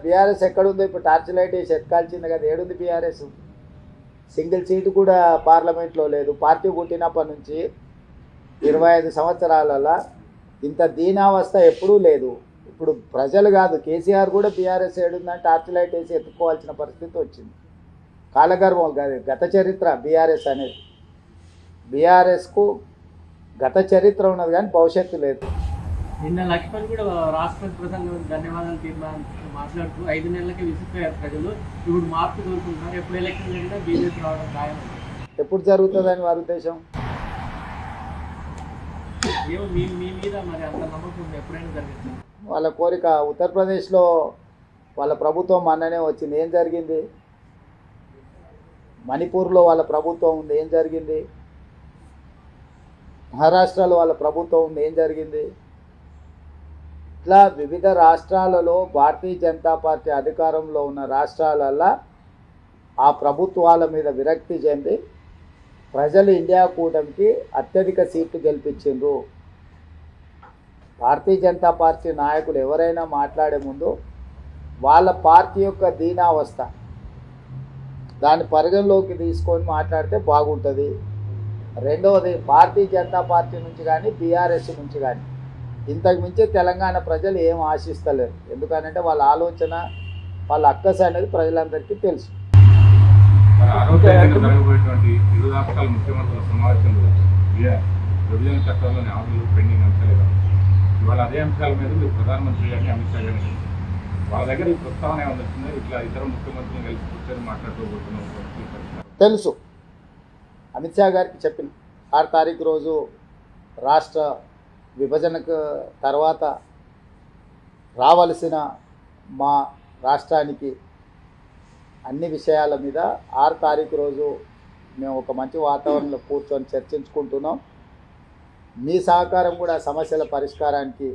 BRS ఎక్కడుందో ఇప్పుడు torch light వేసి ఎత్కాల్చింది కదా, ఏడుంది బీఆర్ఎస్? సింగిల్ సీటు కూడా పార్లమెంట్లో లేదు. పార్టీ పుట్టినప్పటి నుంచి 25 సంవత్సరాలలో ఇంత దీనావస్థ ఎప్పుడూ లేదు. ఇప్పుడు ప్రజలు కాదు, కేసీఆర్ కూడా బీఆర్ఎస్ ఏడుందని టార్చ్ లైట్ వేసి ఎత్తుకోవాల్సిన పరిస్థితి వచ్చింది. కాలగర్భం కాదు, గత చరిత్ర బీఆర్ఎస్ అనేది. బీఆర్ఎస్కు గత చరిత్ర ఉన్నది కానీ భవిష్యత్తు లేదు. నిన్న లక్ష్మణ్ కూడా రాష్ట్రపతి ప్రసంగం ధన్యవాదాలు మాట్లాడుతూ 5 నెలలకే విసిపోయారు ప్రజలు, ఇప్పుడు మార్పు కోరుకుంటున్నారు, ఎప్పుడు ఎలక్షన్ జరిగినా బీజేపీ రావడం ఖాయం. ఎప్పుడు జరుగుతుందని వారి ఉద్దేశం? ఏమో మీ మీద మరి అంత నమ్మకం ఉంది, ఎప్పుడైనా జరుగుతుంది వాళ్ళ కోరిక. ఉత్తరప్రదేశ్లో వాళ్ళ ప్రభుత్వం మొన్ననే వచ్చింది, ఏం జరిగింది? మణిపూర్లో వాళ్ళ ప్రభుత్వం ఉంది, ఏం జరిగింది? మహారాష్ట్రలో వాళ్ళ ప్రభుత్వం ఉంది, ఏం జరిగింది? ఇట్లా వివిధ రాష్ట్రాలలో భారతీయ జనతా పార్టీ అధికారంలో ఉన్న రాష్ట్రాలలో ఆ ప్రభుత్వాల మీద విరక్తి చెంది ప్రజలు ఇండియా కూటమికి అత్యధిక సీట్లు గెలిపించిండ్రు. భారతీయ జనతా పార్టీ నాయకులు ఎవరైనా మాట్లాడే ముందు వాళ్ళ పార్టీ యొక్క దీనావస్థ దాన్ని పరిగణలోకి తీసుకొని మాట్లాడితే బాగుంటుంది. రెండవది, భారతీయ జనతా పార్టీ నుంచి కానీ బీఆర్ఎస్ నుంచి కానీ ఇంతకు మించి తెలంగాణ ప్రజలు ఏం ఆశిస్తలేరు. ఎందుకనంటే వాళ్ళ ఆలోచన, వాళ్ళ అక్కస అనేది ప్రజలందరికీ తెలుసు. ఇరు రాష్ట్రాల ముఖ్యమంత్రుల సమావేశంలో విభజన చట్టాల్లోని హామీలు పెండింగ్ అంశాలు ఇవాళ అదే అంశాల మీద మీరు ప్రధానమంత్రి గారిని అమిత్ షా గారిని వాళ్ళ దగ్గర ఈ ప్రస్తావన ఏమైనా వచ్చిందో ఇట్లా ఇతర ముఖ్యమంత్రులను కలిసి కూర్చొని మాట్లాడుకోబోతున్నాం? తెలుసు, అమిత్ షా గారికి చెప్పిన 6 తారీఖు రోజు రాష్ట్ర విభజనకు తర్వాత రావలసిన మా రాష్ట్రానికి అన్ని విషయాల మీద 6 తారీఖు రోజు మేము ఒక మంచి వాతావరణంలో కూర్చొని చర్చించుకుంటున్నాం. మీ సహకారం కూడా సమస్యల పరిష్కారానికి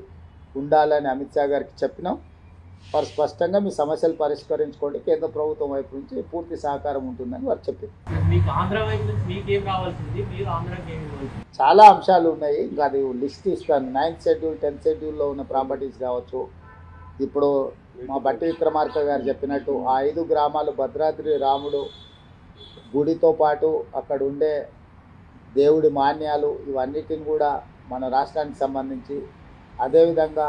ఉండాలని అమిత్ షా గారికి చెప్పినాం. వారు స్పష్టంగా మీ సమస్యలు పరిష్కరించుకోండి, కేంద్ర ప్రభుత్వం వైపు నుంచి పూర్తి సహకారం ఉంటుందని వారు చెప్పారు. చాలా అంశాలు ఉన్నాయి, ఇంకా అది లిస్ట్ ఇస్తాను. 9th షెడ్యూల్ 10th షెడ్యూల్లో ఉన్న ప్రాపర్టీస్ కావచ్చు. ఇప్పుడు మా బట్టి విక్రమార్క గారు చెప్పినట్టు ఆ 5 గ్రామాలు భద్రాద్రి రాముడు గుడితో పాటు అక్కడ ఉండే దేవుడి మాన్యాలు ఇవన్నిటిని కూడా మన రాష్ట్రానికి సంబంధించి, అదేవిధంగా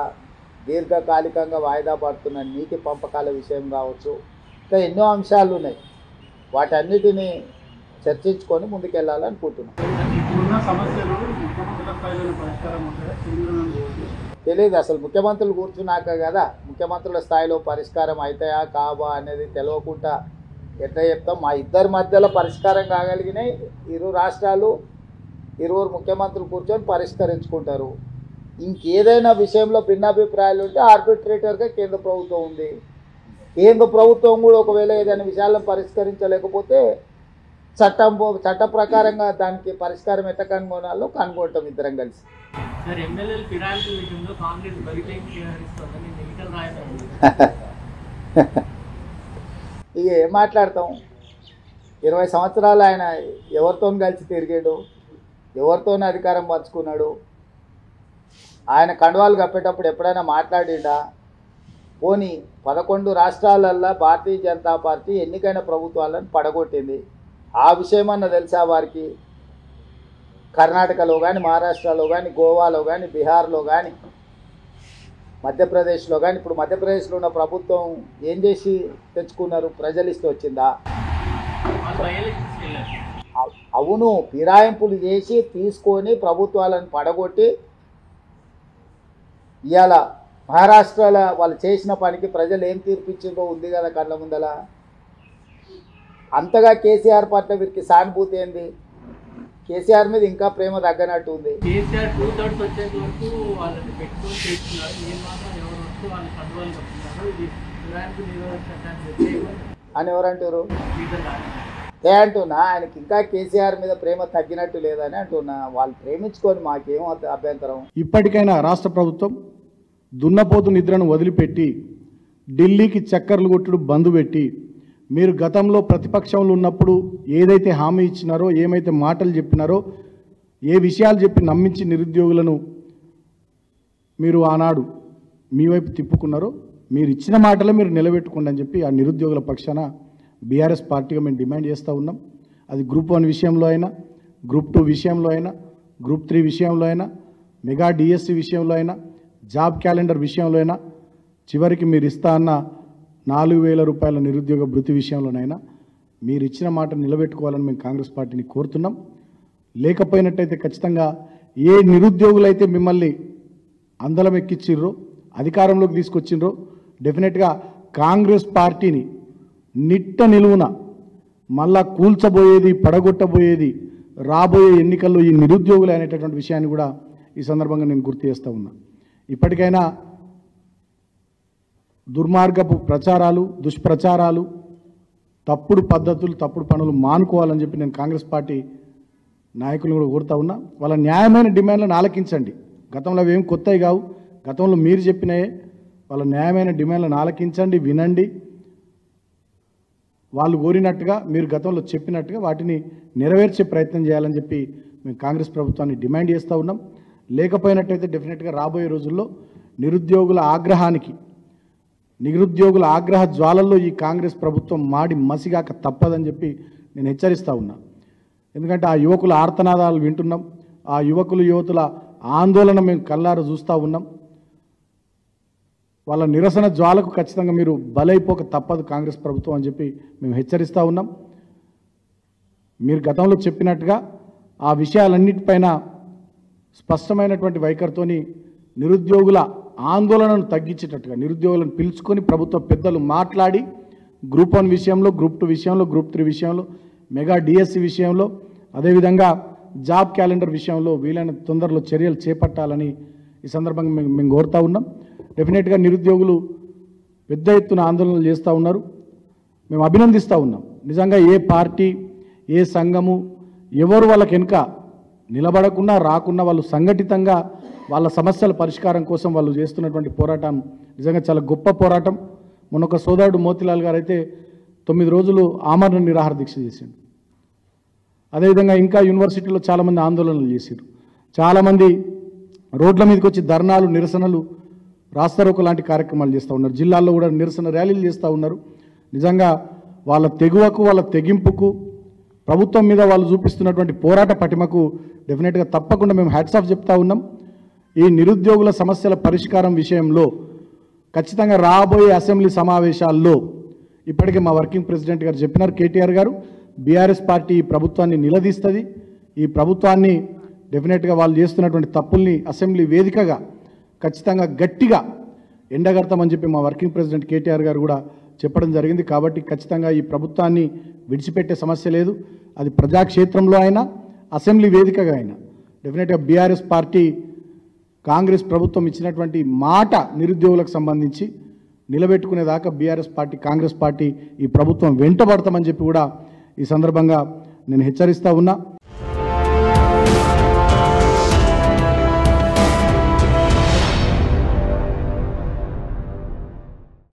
దీర్ఘకాలికంగా వాయిదా పడుతున్న నీటి పంపకాల విషయం కావచ్చు, ఇంకా ఎన్నో అంశాలు ఉన్నాయి. వాటన్నిటిని చర్చించుకొని ముందుకెళ్ళాలనుకుంటున్నాం. తెలియదు అసలు, ముఖ్యమంత్రులు కూర్చున్నాక కదా ముఖ్యమంత్రుల స్థాయిలో పరిష్కారం అవుతాయా కావా అనేది తెలియకుండా ఎట్లా చెప్తాం. మా ఇద్దరి మధ్యలో పరిష్కారం కాగలిగినాయి. ఇరు రాష్ట్రాలు 20 ముఖ్యమంత్రులు కూర్చొని పరిష్కరించుకుంటారు. ఇంకేదైనా విషయంలో భిన్నాభిప్రాయాలు ఉంటే ఆర్బిట్రేటర్గా కేంద్ర ప్రభుత్వం ఉంది. కేంద్ర ప్రభుత్వం కూడా ఒకవేళ ఏదైనా విషయాలను పరిష్కరించలేకపోతే చట్ట ప్రకారంగా దానికి పరిష్కారం ఎట్లా కనుగొనాలో కనుగొంటాం ఇద్దరం కలిసి. ఇక ఏం మాట్లాడతాం? 20 సంవత్సరాలు ఆయన ఎవరితో కలిసి తిరిగాడు, ఎవరితోనే అధికారం పంచుకున్నాడు? ఆయన కండువాలు కప్పేటప్పుడు ఎప్పుడైనా మాట్లాడిండా? పోనీ 11 రాష్ట్రాలల్లో భారతీయ జనతా పార్టీ ఎన్నికైన ప్రభుత్వాలను పడగొట్టింది. ఆ విషయమన్నా తెలుసా వారికి? కర్ణాటకలో కానీ, మహారాష్ట్రలో కానీ, గోవాలో కానీ, బీహార్లో కానీ, మధ్యప్రదేశ్లో కానీ. ఇప్పుడు మధ్యప్రదేశ్లో ఉన్న ప్రభుత్వం ఏం చేసి తెచ్చుకున్నారు? ప్రజలు ఇస్తే వచ్చిందా? అవును, ఫిరాయింపులు చేసి తీసుకొని ప్రభుత్వాలను పడగొట్టి ఇవాళ మహారాష్ట్రలో వాళ్ళు చేసిన పనికి ప్రజలు ఏం తీర్పిచ్చిందో ఉంది కదా కళ్ళ ముందల. అంతగా కేసీఆర్ పట్ల వీరికి సానుభూతి ఏంది? కేసీఆర్ మీద ఇంకా ప్రేమ తగ్గనట్టు ఉంది. అని ఎవరంటారు? అంటున్నా ఆయనకి ఇంకా కేసీఆర్ మీద ప్రేమ తగ్గినట్టు లేదని అంటున్నా. వాళ్ళు ప్రేమించుకొని మాకేం అభ్యంతరం. ఇప్పటికైనా రాష్ట్ర ప్రభుత్వం దున్నపోతు నిద్రను వదిలిపెట్టి ఢిల్లీకి చక్కర్లు కొట్టుడు బంద్ పెట్టి మీరు గతంలో ప్రతిపక్షంలో ఉన్నప్పుడు ఏదైతే హామీ ఇచ్చినారో, ఏమైతే మాటలు చెప్పినారో, ఏ విషయాలు చెప్పి నమ్మించి నిరుద్యోగులను మీరు ఆనాడు మీ వైపు తిప్పుకున్నారో మీరు ఇచ్చిన మాటలే మీరు నిలబెట్టుకోండి అని చెప్పి ఆ నిరుద్యోగుల పక్షాన బీఆర్ఎస్ పార్టీగా మేము డిమాండ్ చేస్తూ ఉన్నాం. అది గ్రూప్ 1 విషయంలో అయినా, గ్రూప్ 2 విషయంలో అయినా, గ్రూప్ 3 విషయంలో అయినా, మెగా డిఎస్సి విషయంలో అయినా, జాబ్ క్యాలెండర్ విషయంలో అయినా, చివరికి మీరు ఇస్తా అన్న 4,000 రూపాయల నిరుద్యోగ భృతి విషయంలోనైనా మీరు ఇచ్చిన మాట నిలబెట్టుకోవాలని మేము కాంగ్రెస్ పార్టీని కోరుతున్నాం. లేకపోయినట్టయితే ఖచ్చితంగా ఏ నిరుద్యోగులైతే మిమ్మల్ని అందలం ఎక్కించిర్రో, అధికారంలోకి తీసుకొచ్చిండ్రో, డెఫినెట్గా కాంగ్రెస్ పార్టీని నిట్ట నిలువున మళ్ళా కూల్చబోయేది, పడగొట్టబోయేది రాబోయే ఎన్నికల్లో ఈ నిరుద్యోగులు అనేటటువంటి విషయాన్ని కూడా ఈ సందర్భంగా నేను గుర్తు చేస్తూ ఉన్నా. ఇప్పటికైనా దుర్మార్గపు ప్రచారాలు, దుష్ప్రచారాలు, తప్పుడు పద్ధతులు, తప్పుడు పనులు మానుకోవాలని చెప్పి నేను కాంగ్రెస్ పార్టీ నాయకులను కూడా కోరుతా ఉన్నా. వాళ్ళ న్యాయమైన డిమాండ్లను ఆలకించండి. గతంలో అవి ఏం కొత్తవి కావు, గతంలో మీరు చెప్పినాయే. వాళ్ళ న్యాయమైన డిమాండ్లను ఆలకించండి, వినండి. వాళ్ళు కోరినట్టుగా, మీరు గతంలో చెప్పినట్టుగా వాటిని నెరవేర్చే ప్రయత్నం చేయాలని చెప్పి మేము కాంగ్రెస్ ప్రభుత్వాన్ని డిమాండ్ చేస్తూ ఉన్నాం. లేకపోయినట్టయితే డెఫినెట్గా రాబోయే రోజుల్లో నిరుద్యోగుల ఆగ్రహ జ్వాలల్లో ఈ కాంగ్రెస్ ప్రభుత్వం మాడి మసిగాక తప్పదని చెప్పి నేను హెచ్చరిస్తూ ఉన్నా. ఎందుకంటే ఆ యువకుల ఆర్తనాదాలు వింటున్నాం, ఆ యువతుల ఆందోళన మేము కళ్ళారా చూస్తూ ఉన్నాం. వాళ్ళ నిరసన జ్వాలకు ఖచ్చితంగా మీరు బలైపోక తప్పదు కాంగ్రెస్ ప్రభుత్వం అని చెప్పి మేము హెచ్చరిస్తూ ఉన్నాం. మీరు గతంలో చెప్పినట్టుగా ఆ విషయాలన్నిటిపైన స్పష్టమైనటువంటి వైఖరితోని నిరుద్యోగుల ఆందోళనను తగ్గించేటట్టుగా నిరుద్యోగులను పిలుచుకొని ప్రభుత్వ పెద్దలు మాట్లాడి గ్రూప్ 1 విషయంలో, గ్రూప్ 2 విషయంలో, గ్రూప్ 3 విషయంలో, మెగా డిఎస్సి విషయంలో, అదేవిధంగా జాబ్ క్యాలెండర్ విషయంలో వీలైన తొందరలో చర్యలు చేపట్టాలని ఈ సందర్భంగా మేము కోరుతూ ఉన్నాం. డెఫినెట్గా నిరుద్యోగులు పెద్ద ఎత్తున ఆందోళనలు చేస్తూ ఉన్నారు. మేము అభినందిస్తూ ఉన్నాం. నిజంగా ఏ పార్టీ, ఏ సంఘము, ఎవరు వాళ్ళకి వెనుక నిలబడకుండా రాకుండా వాళ్ళు సంఘటితంగా వాళ్ళ సమస్యల పరిష్కారం కోసం వాళ్ళు చేస్తున్నటువంటి పోరాటం నిజంగా చాలా గొప్ప పోరాటం. మొన్న ఒక సోదరుడు మోతిలాల్ గారు అయితే 9 రోజులు ఆమరణ నిరాహార దీక్ష చేసిండు. అదేవిధంగా ఇంకా యూనివర్సిటీలో చాలామంది ఆందోళనలు చేశారు. చాలామంది రోడ్ల మీదకి వచ్చి ధర్నాలు, నిరసనలు, రాస్తారోకో లాంటి కార్యక్రమాలు చేస్తూ ఉన్నారు. జిల్లాల్లో కూడా నిరసన ర్యాలీలు చేస్తూ ఉన్నారు. నిజంగా వాళ్ళ తెగువకు, వాళ్ళ తెగింపుకు, ప్రభుత్వం మీద వాళ్ళు చూపిస్తున్నటువంటి పోరాట పటిమకు డెఫినెట్గా తప్పకుండా మేము హ్యాట్స్ ఆఫ్ చెప్తా ఉన్నాం. ఈ నిరుద్యోగుల సమస్యల పరిష్కారం విషయంలో ఖచ్చితంగా రాబోయే అసెంబ్లీ సమావేశాల్లో ఇప్పటికే మా వర్కింగ్ ప్రెసిడెంట్ గారు చెప్పినారు, కేటీఆర్ గారు, బీఆర్ఎస్ పార్టీ ఈ ప్రభుత్వాన్ని నిలదీస్తుంది. ఈ ప్రభుత్వాన్ని డెఫినెట్గా వాళ్ళు చేస్తున్నటువంటి తప్పుల్ని అసెంబ్లీ వేదికగా ఖచ్చితంగా గట్టిగా ఎండగడతామని చెప్పి మా వర్కింగ్ ప్రెసిడెంట్ కేటీఆర్ గారు కూడా చెప్పడం జరిగింది. కాబట్టి ఖచ్చితంగా ఈ ప్రభుత్వాన్ని విడిచిపెట్టే సమస్య లేదు. అది ప్రజాక్షేత్రంలో అయినా, అసెంబ్లీ వేదికగా అయినా డెఫినెట్గా బీఆర్ఎస్ పార్టీ కాంగ్రెస్ ప్రభుత్వం ఇచ్చినటువంటి మాట నిరుద్యోగులకు సంబంధించి నిలబెట్టుకునేదాకా బీఆర్ఎస్ పార్టీ, కాంగ్రెస్ పార్టీ ఈ ప్రభుత్వం వెంటబడతామని చెప్పి కూడా ఈ సందర్భంగా నేను హెచ్చరిస్తూ ఉన్నా.